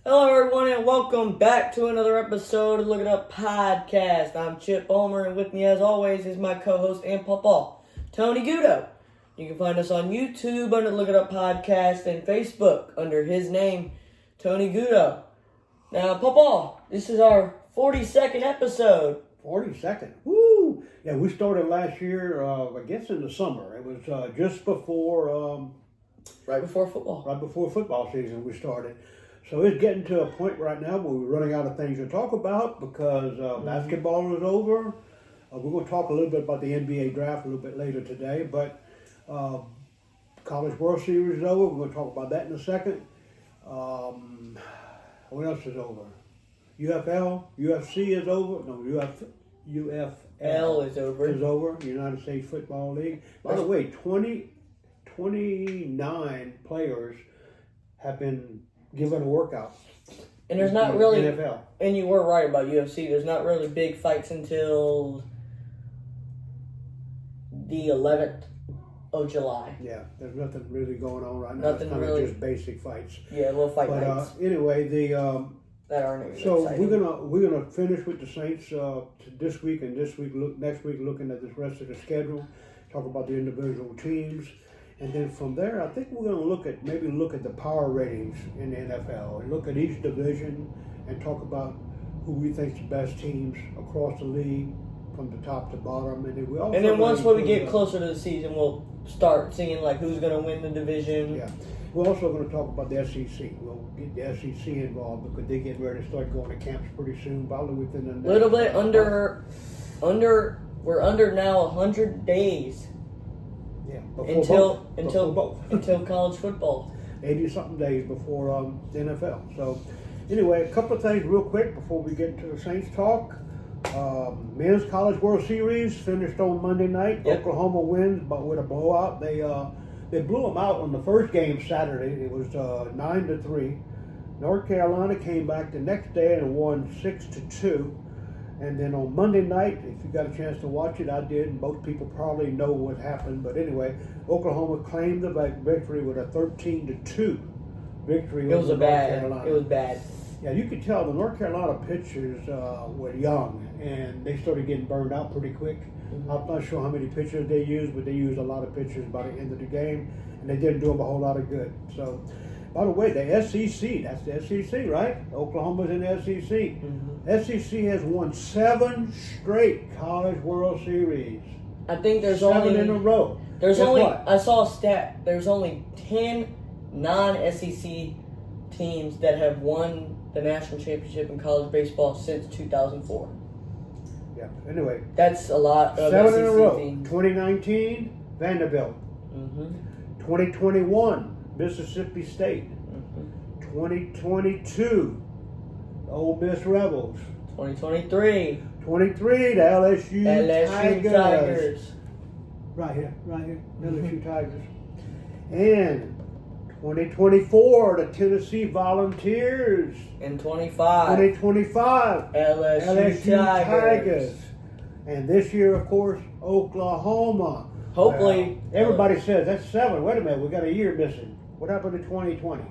Hello, everyone, and welcome back to another episode of Look It Up Podcast. I'm Chip Ballmer, and with me, as always, is my co-host and papa, Tony Gudo. You can find us on YouTube under Look It Up Podcast and Facebook under his name, Tony Gudo. Now, papa, this is our 42nd episode. 42nd. Woo! Yeah, we started last year, I guess in the summer. It was just before... Right before football. Right before football season we started. So it's getting to a point right now where we're running out of things to talk about because basketball is over. We're going to talk a little bit about the NBA draft a little bit later today, but College World Series is over. We're going to talk about that in a second. What else is over? UFL, UFC is over. No, UFL is over. Is over. United States Football League. By the way, 29 players have been given a workout. And there's not really NFL. And you were right about UFC. There's not really big fights until the 11th of July. Yeah, there's nothing really going on right now. Nothing it's kind really. of just basic fights. Yeah, little fight nights. Anyway, that aren't even so exciting. we're gonna finish with the Saints this week and next week looking at the rest of the schedule, talk about the individual teams. And then from there, I think we're going to look at the power ratings in the NFL and look at each division and talk about who we think's the best teams across the league from the top to bottom. And then once we get closer to the season, we'll start seeing like who's going to win the division. Yeah, we're also going to talk about the SEC. We'll get the SEC involved because they get ready to start going to camps pretty soon, probably within the next little bit under. We're under now 100 days. Yeah, until college football. 80-something days before the NFL. So, anyway, a couple of things real quick before we get into the Saints talk. Men's College World Series finished on Monday night. Yep. Oklahoma wins, but with a blowout. They blew them out on the first game Saturday. It was 9-3. North Carolina came back the next day and won 6-2. And then on Monday night, if you got a chance to watch it, I did. Most people probably know what happened. But anyway, Oklahoma claimed the victory with a 13-2 victory over North Carolina. It was bad. Yeah, you could tell the North Carolina pitchers were young, and they started getting burned out pretty quick. Mm-hmm. I'm not sure how many pitchers they used, but they used a lot of pitchers by the end of the game, and they didn't do them a whole lot of good. So, by the way, the SEC, that's the SEC, right? Oklahoma's in the SEC. Mm-hmm. SEC has won 7 straight College World Series. I think there's 7 in a row. I saw a stat. There's only 10 non-SEC teams that have won the national championship in college baseball since 2004. Yeah. Anyway, that's a lot of 7 SEC in a row. teams. 2019, Vanderbilt. Mm-hmm. 2021, Mississippi State. Mm-hmm. 2022, Ole Miss Rebels. 2023, the LSU Tigers. Right here, LSU Tigers. And 2024, the Tennessee Volunteers. And 2025, LSU Tigers. And this year, of course, Oklahoma. Hopefully. Everybody says that's 7. Wait a minute, we got a year missing. What happened to 2020?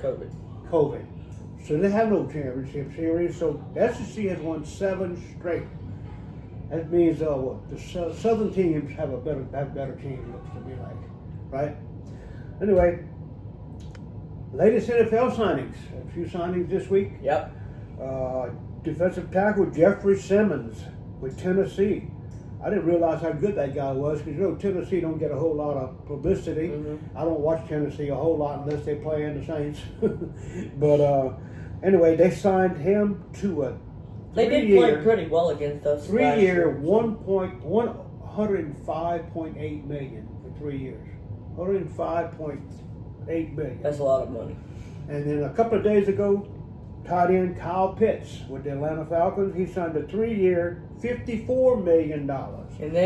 COVID. So they have no championship series. So SEC has won 7 straight. That means the Southern teams have better teams, looks to me like, right? Anyway, latest NFL signings. A few signings this week. Yep. Defensive tackle Jeffrey Simmons with Tennessee. I didn't realize how good that guy was because, Tennessee don't get a whole lot of publicity. Mm-hmm. I don't watch Tennessee a whole lot unless they play in the Saints. But anyway, they signed him to a They did play pretty well against us. 3-year, $105.8 million for 3 years. $105.8 million. That's a lot of money. And then a couple of days ago, tight end Kyle Pitts with the Atlanta Falcons. He signed a 3-year, $54 million. And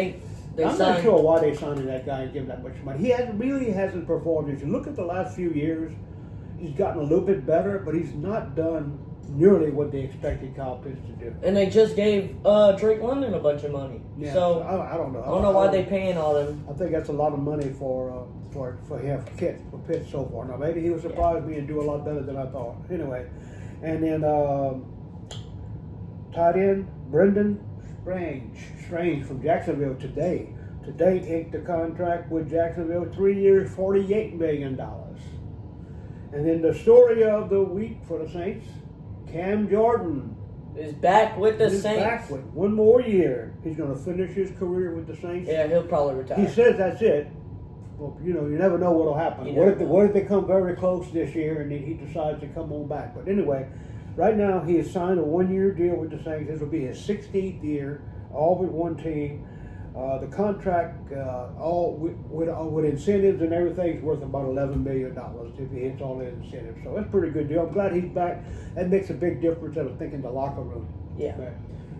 I'm not sure why they signed that guy and give him that much money. He really hasn't performed. If you look at the last few years, he's gotten a little bit better, but he's not done nearly what they expected Kyle Pitts to do. And they just gave Drake London a bunch of money. Yeah, so I don't know. I don't know why they're paying all them. I think that's a lot of money for for him, for Pitt so far. Now maybe he'll surprise me and do a lot better than I thought. Anyway, and then tight end Brendan Strange from Jacksonville today inked a contract with Jacksonville, 3 years, $48 million. And then the story of the week for the Saints, Cam Jordan is back with the is Saints. back with one more year. He's going to finish his career with the Saints. Yeah, he'll probably retire. He says that's it. Well, you never know what'll happen. What if they come very close this year and then he decides to come on back? But anyway, right now he has signed a 1-year deal with the Saints. This will be his 16th year, all with one team. The contract, all with incentives and everything, is worth about $11 million if he hits all the incentives. So that's a pretty good deal. I'm glad he's back. That makes a big difference, I think, in the locker room. Yeah. But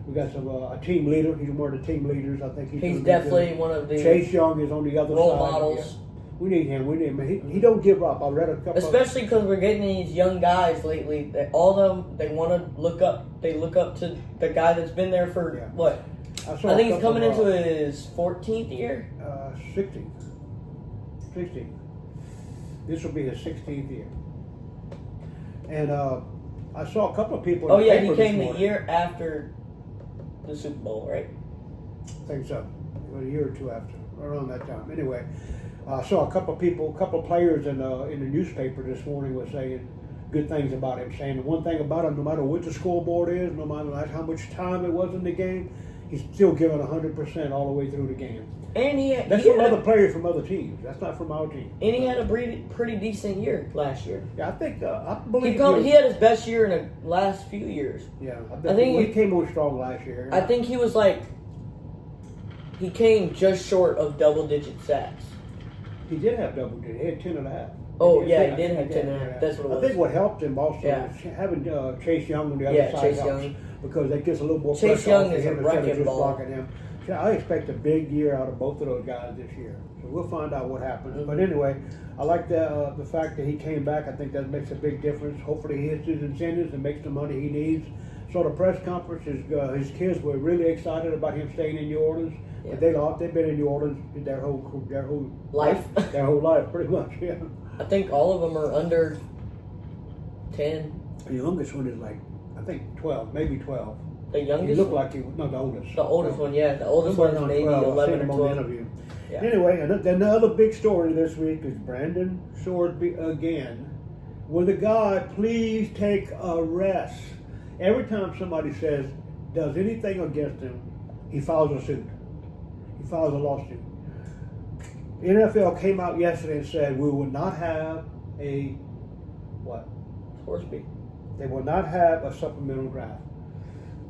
we got a team leader. He's one of the team leaders. I think he's definitely one of the Chase Young is on the other role side. models. Yeah. We need him. He don't give up. I read a couple. Especially because we're getting these young guys lately. All of them, they want to look up. They look up to the guy that's been there for what? I think he's coming into his 14th year. 16th. This will be his 16th year. And I saw a couple of people. Oh yeah, he came the year after the Super Bowl, right? I think so. A year or two after, around that time. Anyway, I saw a couple of players in the newspaper this morning was saying good things about him, saying the one thing about him, no matter what the scoreboard is, no matter how much time it was in the game, he's still giving 100% all the way through the game. And that's from other players from other teams. That's not from our team. And he had a pretty decent year last year. Yeah, I think I believe he had his best year in the last few years. Yeah, I think he came on strong last year. I think he was he came just short of double-digit sacks. He did have double-digit. He had 10.5. Oh, he did have 10.5. That's what it was. I think what helped him also is having Chase Young on the other side Chase Young. because that gets a little more Chase pressure Young off is him a instead of wrecking just ball. blocking him. So I expect a big year out of both of those guys this year. So we'll find out what happens. Mm-hmm. But anyway, I like the fact that he came back. I think that makes a big difference. Hopefully he hits his incentives and makes the money he needs. So the press conference, his kids were really excited about him staying in New Orleans. Yeah. But they've been in New Orleans their whole life. Their whole life, pretty much. Yeah. I think all of them are under 10. The youngest one is I think 12, maybe 12. The youngest. He looked like the oldest. The oldest one, yeah. The oldest one is maybe 11 or 12. Interview. Yeah. Anyway, another big story this week is Brandon Sorsby again. Will the guy please take a rest? Every time somebody does anything against him, he files a suit. He files a lawsuit. The NFL came out yesterday and said we will not have a what? Horsby. They will not have a supplemental draft.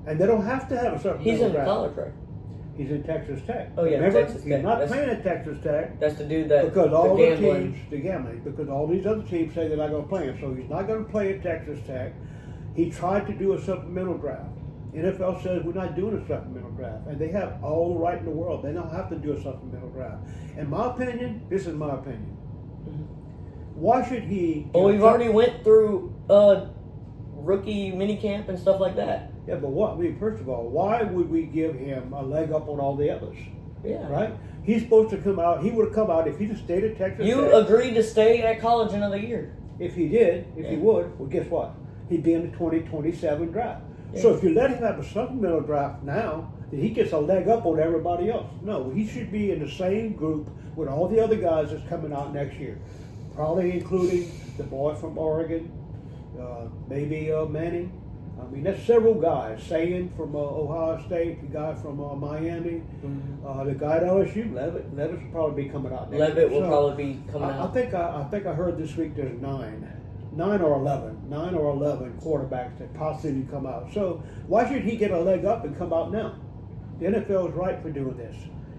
And they don't have to have a supplemental draft. He's in college, right? He's in Texas Tech. Oh, yeah, Remember, Texas he's Tech. not playing at Texas Tech. That's the dude that Because all the gambling. teams, the gambling, because all these other teams say they're not going to play him. So he's not going to play at Texas Tech. He tried to do a supplemental draft. NFL says we're not doing a supplemental draft. And they have all the right in the world. They don't have to do a supplemental draft. In my opinion, this is my opinion. Why should he... Well, we've already went through rookie minicamp and stuff like that. Yeah, but what? I mean, first of all, why would we give him a leg up on all the others? Yeah. Right? He's supposed to come out. He would have come out if he just stayed at Texas You Tech. agreed to stay at college another year. If he did, he would, well, guess what? He'd be in the 2027 draft. Yeah. So if you let him have a supplemental draft now, then he gets a leg up on everybody else. No, he should be in the same group with all the other guys that's coming out next year. Probably including the boy from Oregon, maybe Manning. I mean, that's several guys. Sagan from Ohio State, the guy from Miami, the guy at LSU, Levitt will probably be coming out next year. Levitt will probably be coming out. I think I heard this week there's 9 or 11 quarterbacks that possibly come out. So why should he get a leg up and come out now? The NFL is right for doing this,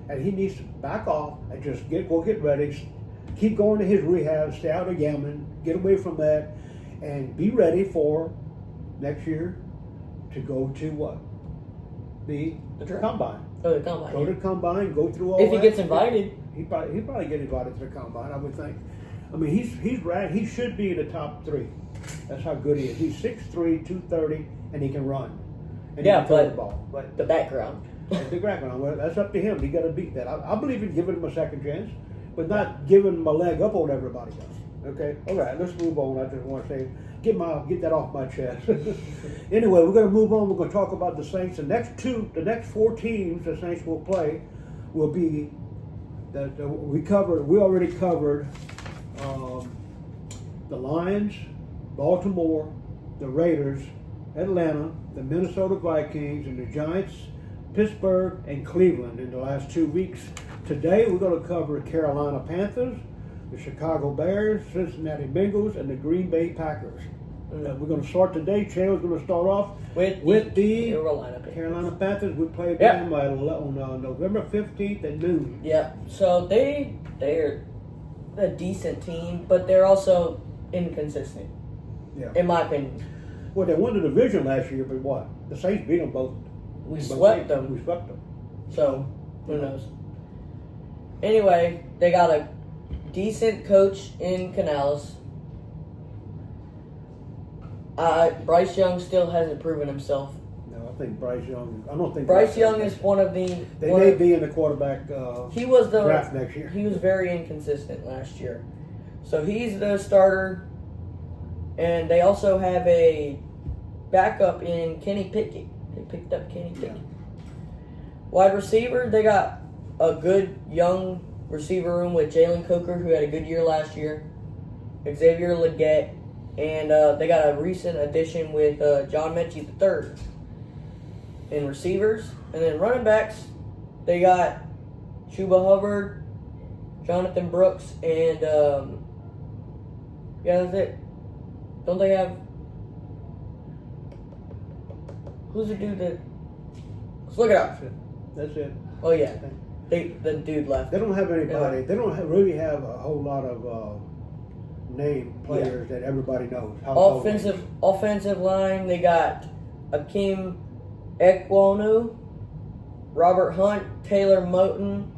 and he needs to back off and just go get ready, keep going to his rehab, stay out of gambling, get away from that, and be ready for next year to go to what? The combine. Oh, the combine. Go to the combine, go through all if that. he gets invited. He probably get invited to the combine, I would think. I mean, he's right. He should be in the top 3. That's how good he is. He's 6'3", 230, and he can run. And he can throw the ball. But the background. the background, well, that's up to him. He got to beat that. I believe in giving him a second chance, but not giving them a leg up on everybody else. Okay, all right, let's move on. I just want to say, get that off my chest. Anyway, we're going to move on. We're going to talk about the Saints. The next 4 teams the Saints will play will be that we already covered the Lions, Baltimore, the Raiders, Atlanta, the Minnesota Vikings, and the Giants, Pittsburgh, and Cleveland in the last 2 weeks. Today we're going to cover Carolina Panthers, the Chicago Bears, Cincinnati Bengals, and the Green Bay Packers. We're going to start today. Chandler's going to start off with the Carolina Panthers. We played them on November 15th at noon. Yeah, so they're a decent team, but they're also inconsistent, in my opinion. Well, they won the division last year, but what? The Saints beat them both. We swept them. We swept them. So, who knows? Anyway, they got a decent coach in Canales. Bryce Young still hasn't proven himself. No, I think Bryce Young. I don't think Bryce Young is one of the. They may be in the quarterback he was the draft next year. He was very inconsistent last year, so he's the starter. And they also have a backup in Kenny Pickett. They picked up Kenny Pickett. Yeah. Wide receiver, they got a good young receiver room with Jalen Coker, who had a good year last year, Xavier Legette, and they got a recent addition with John Mechie III in receivers. And then running backs, they got Chuba Hubbard, Jonathan Brooks, and that's it. Don't they have... Who's the dude that... Let's look it up. That's it. Oh, yeah. The dude left. They don't have anybody. They don't really have a whole lot of name players that everybody knows. Offensive line, they got Akeem Ekwonu, Robert Hunt, Taylor Moton,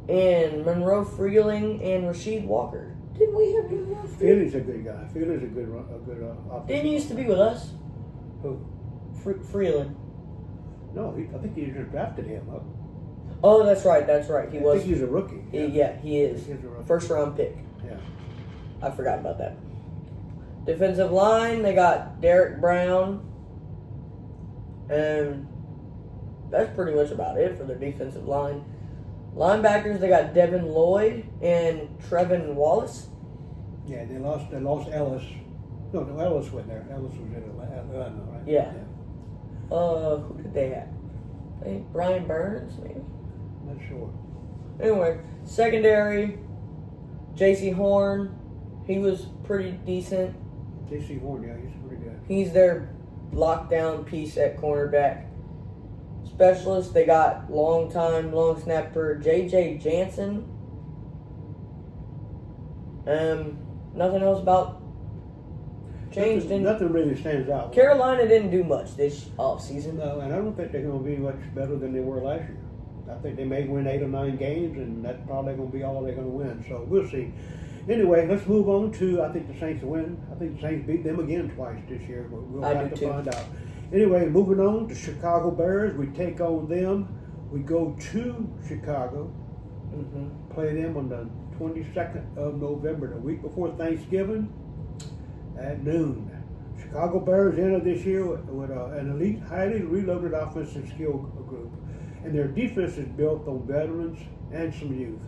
and Monroe Freeling, and Rasheed Walker. Didn't we have Monroe Freeling? Feely's a good guy. Feely's a good offensive. Didn't he used to be with us? Who? Freeling. No, I think he just drafted him up. Oh, that's right. He was. I think he's a rookie. Yeah, he is. He's a rookie. First round pick. Yeah. I forgot about that. Defensive line, they got Derek Brown. And that's pretty much about it for their defensive line. Linebackers, they got Devin Lloyd and Trevin Wallace. Yeah, they lost Ellis. No, Ellis went there. Ellis was in Atlanta, right? Yeah. Who did they have? I think Brian Burns, maybe? Not sure. Anyway, secondary, J.C. Horn. He was pretty decent. J.C. Horn, yeah, he's pretty good. He's their lockdown piece at cornerback. Specialist, they got long snapper J.J. Jansen. Nothing else about changed. Nothing really stands out. Carolina didn't do much this offseason. No, and I don't think they're going to be much better than they were last year. I think they may win 8 or 9 games, and that's probably going to be all they're going to win. So we'll see. Anyway, let's move on to, I think the Saints win. I think the Saints beat them again twice this year. We'll have to find out. Anyway, moving on to Chicago Bears. We take on them. We go to Chicago, play them on the 22nd of November, the week before Thanksgiving at noon. Chicago Bears entered this year with an elite, highly reloaded offensive skill group, and their defense is built on veterans and some youth.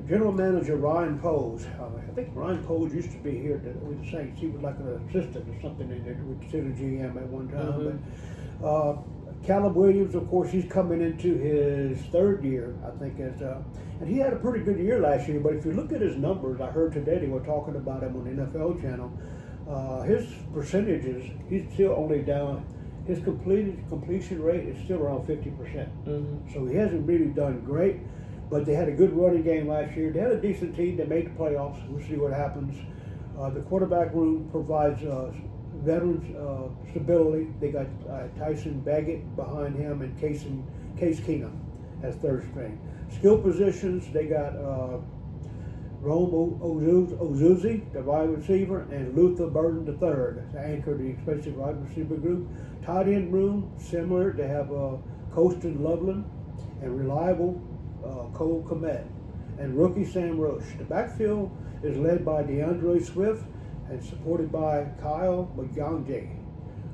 General Manager Ryan Poles, I think Ryan Poles used to be here with the Saints. He was like an assistant or something in there. We considered GM at one time. But Caleb Williams, of course, he's coming into his 3rd year, I think, and he had a pretty good year last year. But if you look at his numbers, I heard today they were talking about him on the NFL channel. His percentages, he's still only down. His completion rate is still around 50%. So he hasn't really done great. But they had a good running game last year. They had a decent team. They made the playoffs. We'll see what happens. The quarterback room provides veterans stability. They got Tyson Baggett behind him and Case Keenum as 3rd string. Skill positions, they got Rome Ozuzi, the wide receiver, and Luther Burden III to anchor the expensive wide receiver group. Tight end room, similar. They have Colston Loveland and reliable Cole Komet. and rookie Sam Roach. The backfield is led by DeAndre Swift and supported by Kyle McGonaghy.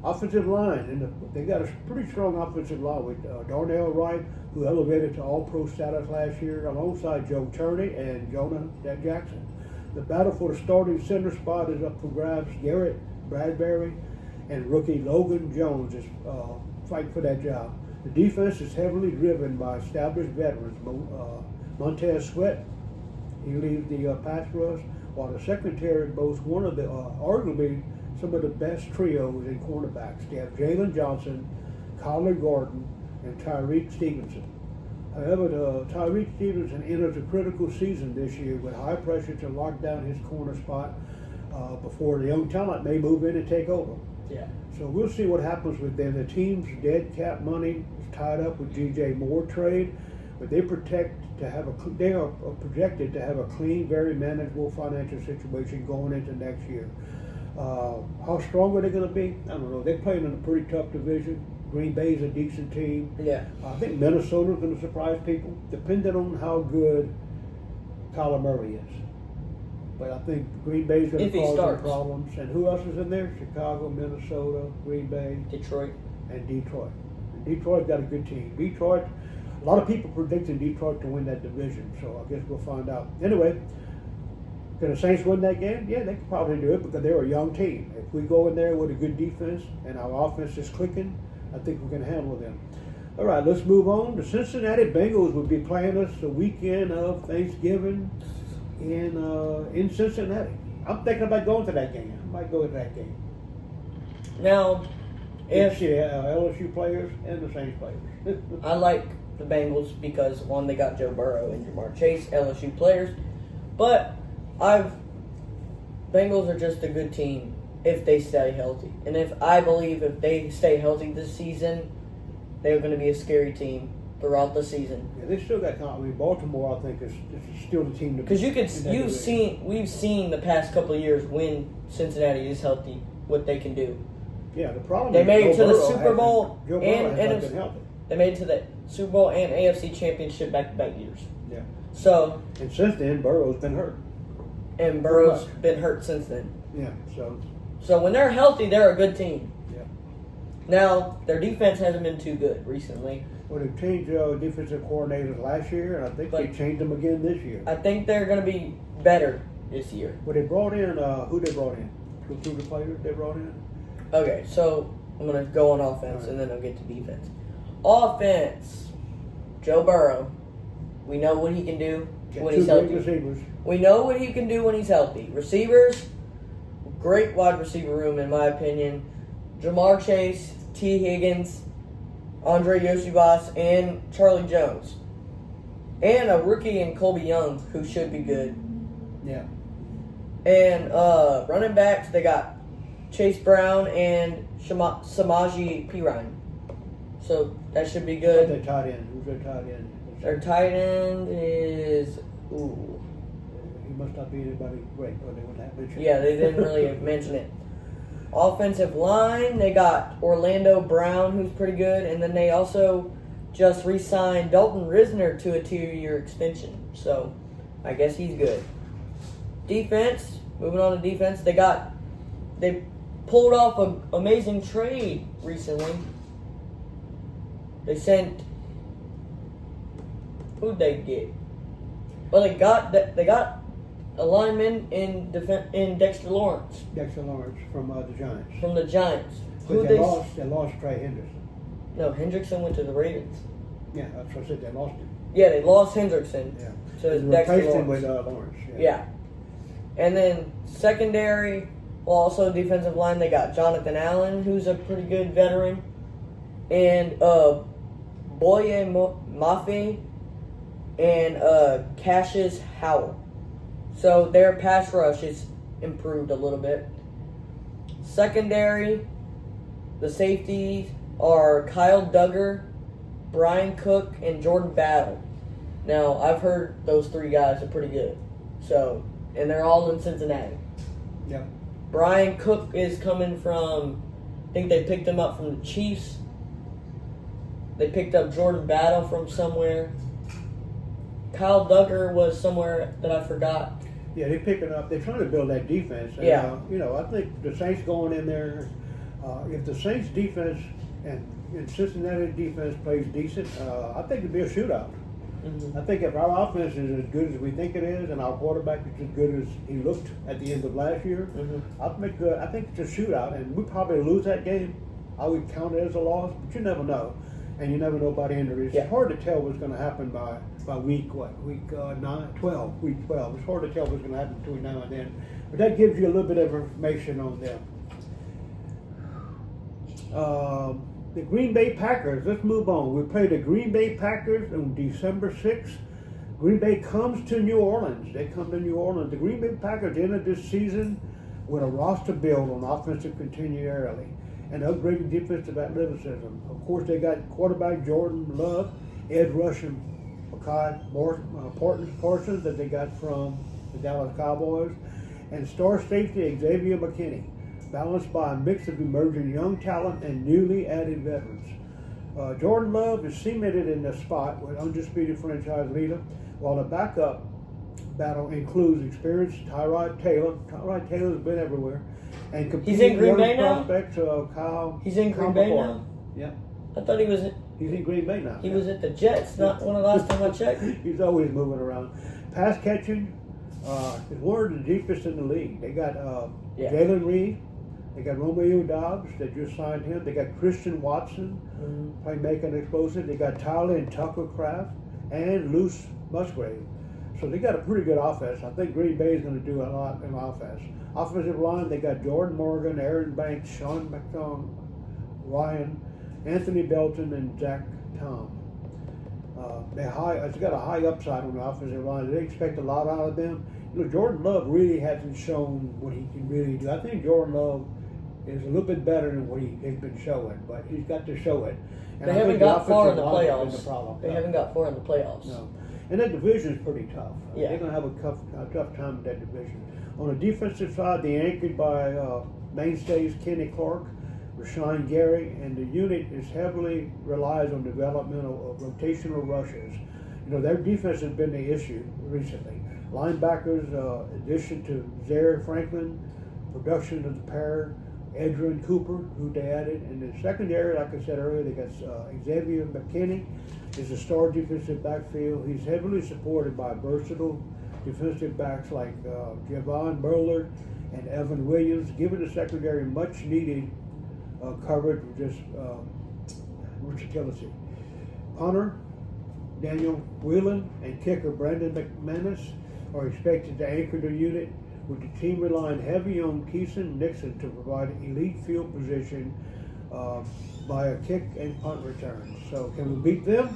Offensive line, and they got a pretty strong offensive line with Darnell Wright, who elevated to All-Pro status last year, alongside Joe Turney and Jonah Jackson. The battle for the starting center spot is up for grabs. Garrett Bradbury and rookie Logan Jones is fighting for that job. The defense is heavily driven by established veterans. Montez Sweat, he leads the pass rush, while the secondary boasts one of the arguably some of the best trios in cornerbacks. They have Jalen Johnson, Kyler Gordon, and Tyreek Stevenson. However, Tyreek Stevenson enters a critical season this year with high pressure to lock down his corner spot before the young talent may move in and take over. Yeah. So we'll see what happens with them. The team's dead cap money is tied up with G.J. Moore trade, but they are projected to have a clean, very manageable financial situation going into next year. How strong are they going to be? I don't know. They're playing in a pretty tough division. Green Bay's a decent team. Yeah. I think Minnesota's going to surprise people, depending on how good Kyler Murray is. But I think Green Bay's going to cause them problems. And who else is in there? Chicago, Minnesota, Green Bay, Detroit. And Detroit. And Detroit's got a good team. Detroit, a lot of people predicting Detroit to win that division, so I guess we'll find out. Anyway, can the Saints win that game? Yeah, they could probably do it because they're a young team. If we go in there with a good defense and our offense is clicking, I think we can handle them. All right, let's move on. The Cincinnati Bengals will be playing us the weekend of Thanksgiving in Cincinnati. I'm thinking about going to that game. I might go to that game. Now, if LSU players and the Saints players. I like the Bengals because, one, they got Joe Burrow and Jamar Chase, LSU players, but Bengals are just a good team if they stay healthy. And I believe if they stay healthy this season, they're going to be a scary team throughout the season. Yeah, they still got Baltimore, I think, is still the team to because we've seen the past couple of years when Cincinnati is healthy what they can do. Yeah, the problem they is made it to the Burrow Super Bowl and they made it to the Super Bowl and AFC Championship back-to-back years. Yeah. So and since then, Burrow's been hurt. And Burrow's been hurt since then. Yeah. So when they're healthy, they're a good team. Yeah. Now their defense hasn't been too good recently. Well, they changed defensive coordinators last year, and I think they changed them again this year. I think they're going to be better this year. Well, they brought in who they brought in? Who the players they brought in? Okay, so I'm going to go on offense, and then I'll get to defense. Offense, Joe Burrow. We know what he can do when he's healthy. Receivers. We know what he can do when he's healthy. Receivers, great wide receiver room in my opinion. Jamar Chase, T. Higgins, Andre Yosivas, and Charlie Jones. And a rookie in Colby Young, who should be good. Yeah. And running backs, they got Chase Brown and Samaje Perine. So that should be good. Who's their tight end? Their tight end is... Ooh. He must not be anybody great, or they wouldn't have mentioned. Yeah, they didn't really mention it. Offensive line, they got Orlando Brown, who's pretty good, and then they also just re-signed Dalton Risner to a 2-year extension. So I guess he's good. Defense, moving on to defense, they pulled off an amazing trade recently. They sent... Who'd they get? Well, they got a lineman in Dexter Lawrence. Dexter Lawrence from the Giants. From the Giants. But they lost Trey Henderson. No, Hendrickson went to the Ravens. Yeah, that's what I said. They lost him. Yeah, they lost Hendrickson. Yeah. To They Dexter replaced Lawrence. him with Lawrence. Yeah. And then secondary, well, also defensive line, they got Jonathan Allen, who's a pretty good veteran, and Boye Mafe and Cassius Howell. So their pass rush is improved a little bit. Secondary, the safeties are Kyle Duggar, Brian Cook, and Jordan Battle. Now, I've heard those three guys are pretty good. So, and they're all in Cincinnati. Yeah. Brian Cook is coming from, I think they picked him up from the Chiefs. They picked up Jordan Battle from somewhere. Kyle Duggar was somewhere that I forgot. Yeah, they're picking up. They're trying to build that defense. And, Yeah. I think the Saints going in there. If the Saints defense and Cincinnati defense plays decent, I think it'd be a shootout. Mm-hmm. I think if our offense is as good as we think it is, and our quarterback is as good as he looked at the end of last year, Mm-hmm. I think it's a shootout, and we probably lose that game. I would count it as a loss, but you never know, and you never know about injuries. Yeah. It's hard to tell what's going to happen by week 12. Week 12. It's hard to tell what's going to happen between now and then, but that gives you a little bit of information on them. The Green Bay Packers, let's move on. We play the Green Bay Packers on December 6th. Green Bay comes to New Orleans. They come to New Orleans. The Green Bay Packers ended this season with a roster build on offensive continuity and upgraded defensive athleticism. Of course, they got quarterback Jordan Love, edge rusher Micah Parsons that they got from the Dallas Cowboys, and star safety Xavier McKinney, balanced by a mix of emerging young talent and newly added veterans. Jordan Love is cemented in the spot with undisputed franchise leader, while the backup battle includes experienced Tyrod Taylor. Tyrod Taylor's been everywhere. And He's in Green Bay now? prospect, Kyle. He's in Green Bay now? Yeah. I thought he was. He's in Green Bay now. He was at the Jets. Not one of the last time I checked. He's always moving around. Pass catching is one of the deepest in the league. They got Jalen Reed. They got Romeo Dobbs. They just signed him. They got Christian Watson, playmaking explosive. They got Tyler and Tucker Kraft and Luce Musgrave. So they got a pretty good offense. I think Green Bay is going to do a lot in offense. Offensive line, they got Jordan Morgan, Aaron Banks, Sean McDonough, Ryan, Anthony Belton, and Zach Tom. It's got a high upside on the offensive line. They expect a lot out of them. Jordan Love really hasn't shown what he can really do. I think Jordan Love is a little bit better than what he has been showing, but he's got to show it. And They I haven't think got far in the offensive line has been playoffs. the problem. They No. haven't got far in the playoffs. No. And that division is pretty tough. Yeah. They're going to have a tough time with that division. On the defensive side, they're anchored by mainstays Kenny Clark, Rashawn Gary, and the unit is heavily relies on developmental rotational rushers. Their defense has been the issue recently. Linebackers, addition to Zaire Franklin, production of the pair, Edrin Cooper, who they added. And the secondary, like I said earlier, they got Xavier McKinney is a star defensive backfield. He's heavily supported by versatile defensive backs like Javon Burlard and Evan Williams, giving the secondary much needed coverage with just versatility. Punter Daniel Whelan and kicker Brandon McManus are expected to anchor the unit, with the team relying heavy on Keeson Nixon to provide elite field position via kick and punt returns. So can we beat them?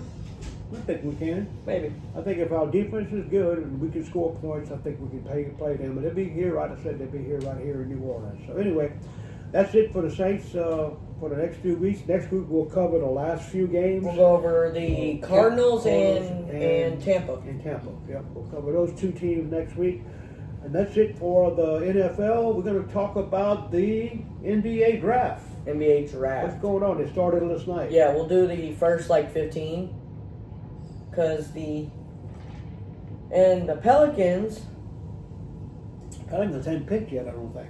I think we can. Maybe. I think if our defense is good and we can score points, I think we can play them. But they'll be here, like I said, they'll be here right here in New Orleans. So anyway, that's it for the Saints for the next few weeks. Next week we'll cover the last few games. We'll go over the Cardinals and Tampa. In Tampa, yep. We'll cover those two teams next week. And that's it for the NFL. We're going to talk about the NBA draft. NBA draft. What's going on? It started last night. Yeah, we'll do the first 15. Because the Pelicans hadn't picked yet, I don't think.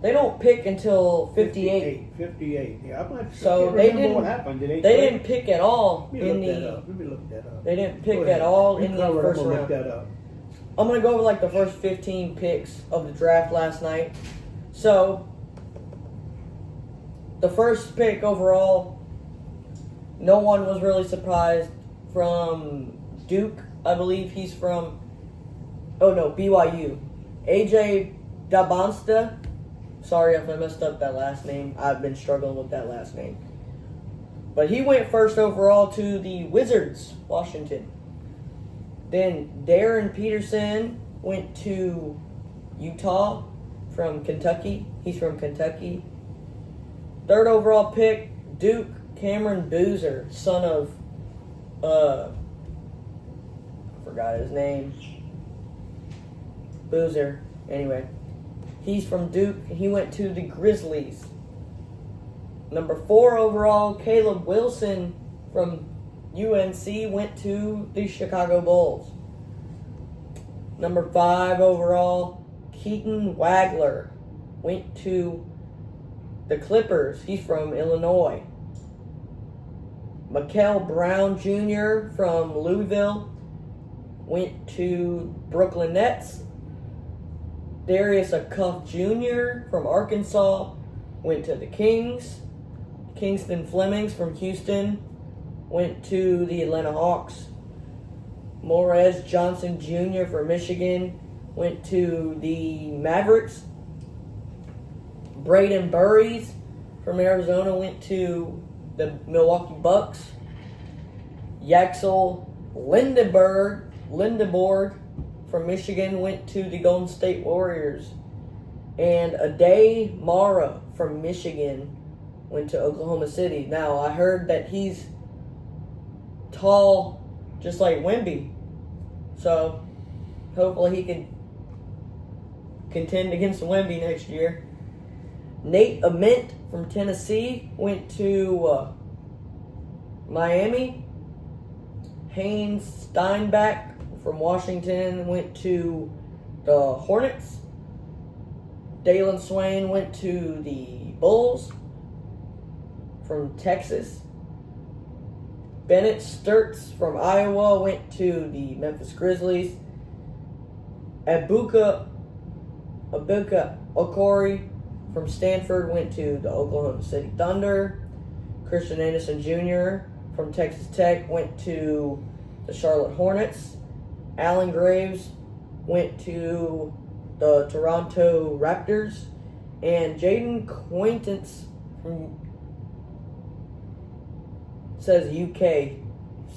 They don't pick until 58. 58. Yeah, I'm not sure. So They didn't. what happened. They didn't pick at all Let me in look that the. up. Let me look that up. They didn't pick Go ahead. at all You in the cover it. first I'm gonna round. look that up. I'm gonna go over the first 15 picks of the draft last night. So the first pick overall, no one was really surprised from Duke. I believe he's from. Oh no, BYU. AJ Dabonsta. Sorry if I messed up that last name. I've been struggling with that last name. But he went first overall to the Wizards, Washington. Then Darren Peterson went to Utah from Kentucky. He's from Kentucky. Third overall pick, Duke, Cameron Boozer, son of, I forgot his name. Boozer. Anyway, he's from Duke. He went to the Grizzlies. Number 4 overall, Caleb Wilson from UNC went to the Chicago Bulls. Number 5 overall, Keaton Wagler went to the Clippers. He's from Illinois. Mikael Brown Jr. from Louisville went to Brooklyn Nets. Darius Acuff Jr. from Arkansas went to the Kings. Kingston Flemings from Houston went to the Atlanta Hawks. Morez Johnson Jr. from Michigan went to the Mavericks. Braden Burries from Arizona went to the Milwaukee Bucks. Yaxel Lindeborg from Michigan went to the Golden State Warriors. And Ade Mara from Michigan went to Oklahoma City. Now, I heard that he's tall just like Wemby. So, hopefully he can contend against Wemby next year. Nate Ament from Tennessee went to Miami. Haynes Steinbach from Washington went to the Hornets. Dalen Swain went to the Bulls from Texas. Bennett Sturts from Iowa went to the Memphis Grizzlies. Abuka Okori from Stanford went to the Oklahoma City Thunder. Christian Anderson Jr. from Texas Tech went to the Charlotte Hornets. Alan Graves went to the Toronto Raptors. And Jaden Quaintance from says UK,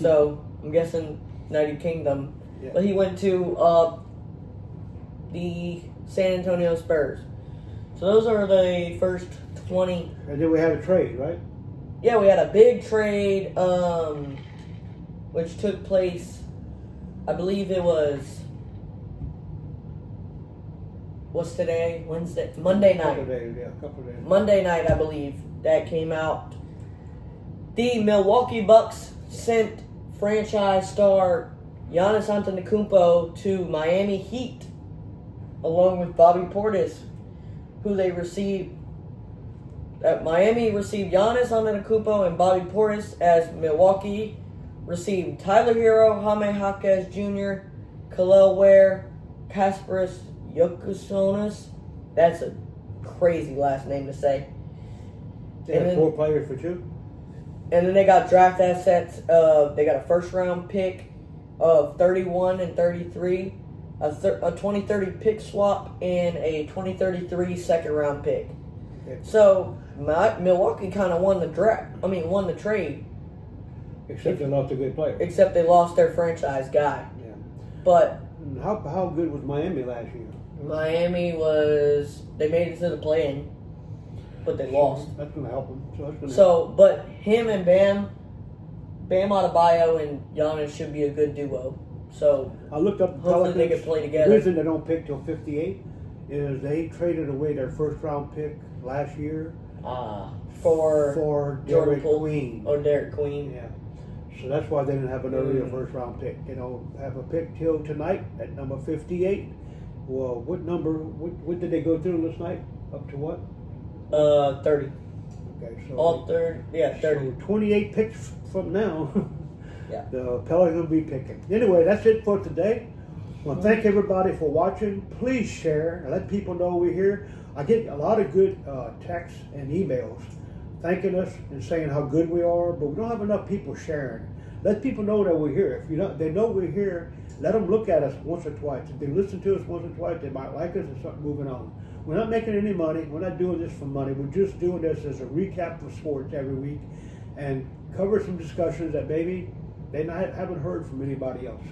so I'm guessing United Kingdom. Yeah. But he went to the San Antonio Spurs. So those are the first 20. And then we had a trade, right? Yeah, we had a big trade, which took place, I believe it was, what's today? Wednesday? Monday night. A couple of days. Monday night, I believe, that came out. The Milwaukee Bucks sent franchise star Giannis Antetokounmpo to Miami Heat, along with Bobby Portis, who they received. Miami received Giannis Antetokounmpo and Bobby Portis, as Milwaukee received Tyler Hero, Jaime Jaquez Jr., Khalil Ware, Kasparis Yokosonis. That's a crazy last name to say. They had 4 players for 2. And then they got draft assets. They got a first-round pick of 31 and 33, a 2030 pick swap, and a 2033 second-round pick. Okay. So Milwaukee kind of won the trade. Except they lost a good player. Except they lost their franchise guy. Yeah. But How good was Miami last year? Miami they made it to the play-in, but they lost. That's going to help them. But him and Bam Adebayo and Giannis should be a good duo. So I looked up. Hopefully they can play together. The reason they don't pick till 58 is they traded away their first-round pick last year for Derek Poole. Queen. Or Derek Queen. Yeah. So that's why they didn't have an earlier first-round pick. Have a pick till tonight at number 58. Well, what did they go through this night? Up to what? 30. Okay, so All third, yeah, 30. So 28 picks from now. Yeah. The Pelicans will be picking. Anyway, that's it for today. Well, thank everybody for watching. Please share and let people know we're here. I get a lot of good texts and emails thanking us and saying how good we are, but we don't have enough people sharing. Let people know that we're here. If they know we're here, let them look at us once or twice. If they listen to us once or twice, they might like us and start moving on. We're not making any money. We're not doing this for money. We're just doing this as a recap of sports every week and cover some discussions that maybe they haven't heard from anybody else.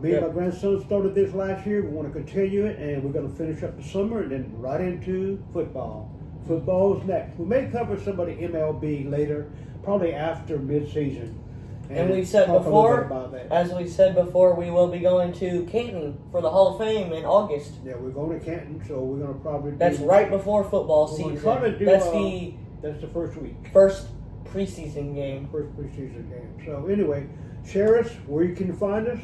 Me and my grandson started this last year. We want to continue it, and we're going to finish up the summer and then right into football. Football's next. We may cover some of the MLB later, probably after mid-season. And we've said before, as we said before, we will be going to Canton for the Hall of Fame in August. Yeah, we're going to Canton, so we're going to probably That's right before football season. That's the first week. First preseason game. First preseason game. So anyway, share us where you can find us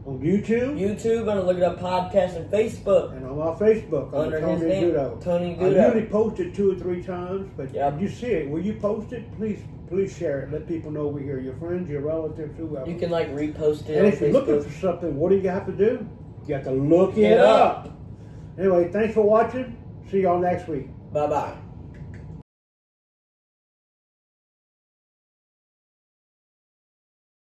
On YouTube. YouTube, under Look It Up Podcast, and Facebook. And on my Facebook, Under Tony his name, Gudo. Tony I Gudo. usually post it 2 or 3 times, but Yep. did you see it? Will you post it? Please share it. Let people know we're here. Your friends, your relatives, whoever. You can like repost it and on if you're Facebook. looking for something, what do you have to do? You have to look Get it up. up. Anyway, thanks for watching. See y'all next week. Bye-bye.